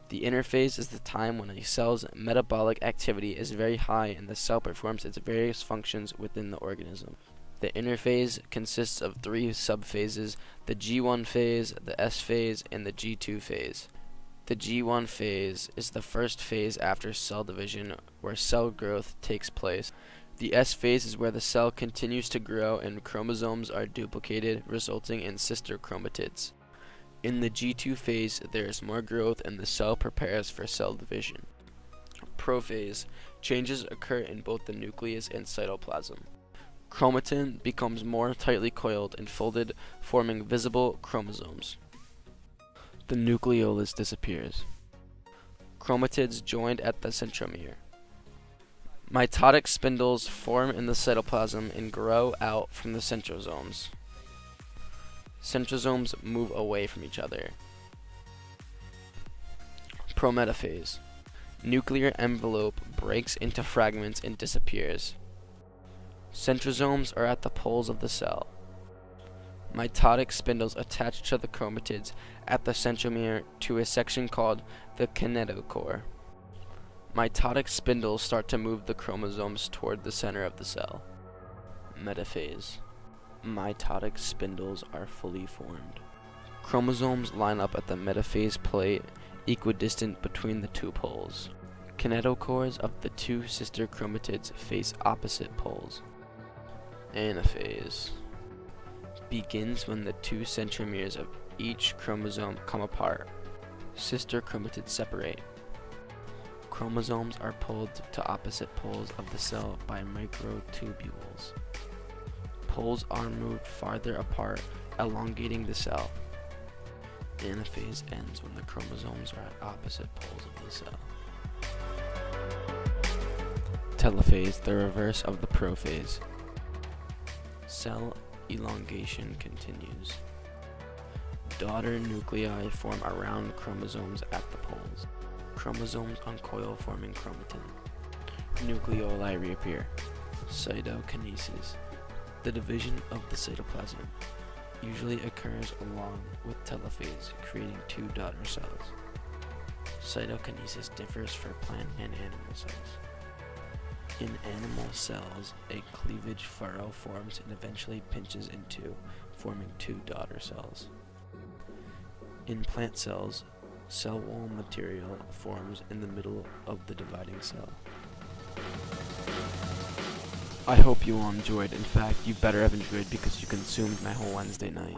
The interphase is the time when a cell's metabolic activity is very high and the cell performs its various functions within the organism. The interphase consists of three subphases: the G1 phase, the S phase, and the G2 phase. The G1 phase is the first phase after cell division, where cell growth takes place. The S phase is where the cell continues to grow and chromosomes are duplicated, resulting in sister chromatids. In the G2 phase, there is more growth and the cell prepares for cell division. Prophase. Changes occur in both the nucleus and cytoplasm. Chromatin becomes more tightly coiled and folded, forming visible chromosomes. The nucleolus disappears. Chromatids joined at the centromere. Mitotic spindles form in the cytoplasm and grow out from the centrosomes. Centrosomes move away from each other. Prometaphase. Nuclear envelope breaks into fragments and disappears. Centrosomes are at the poles of the cell. Mitotic spindles attach to the chromatids at the centromere to a section called the kinetochore. Mitotic spindles start to move the chromosomes toward the center of the cell. Metaphase. Mitotic spindles are fully formed. Chromosomes line up at the metaphase plate, equidistant between the two poles. Kinetochores of the two sister chromatids face opposite poles. Anaphase. Begins when the two centromeres of each chromosome come apart. Sister chromatids separate. Chromosomes are pulled to opposite poles of the cell by microtubules. Poles are moved farther apart, elongating the cell. Anaphase ends when the chromosomes are at opposite poles of the cell. Telophase, the reverse of the prophase. Cell elongation continues. Daughter nuclei form around chromosomes at the poles. Chromosomes uncoil, forming chromatin. Nucleoli reappear. Cytokinesis. The division of the cytoplasm usually occurs along with telophase, creating two daughter cells. Cytokinesis differs for plant and animal cells. In animal cells, a cleavage furrow forms and eventually pinches in two, forming two daughter cells. In plant cells, cell wall material forms in the middle of the dividing cell. I hope you all enjoyed. In fact, you better have enjoyed because you consumed my whole Wednesday night.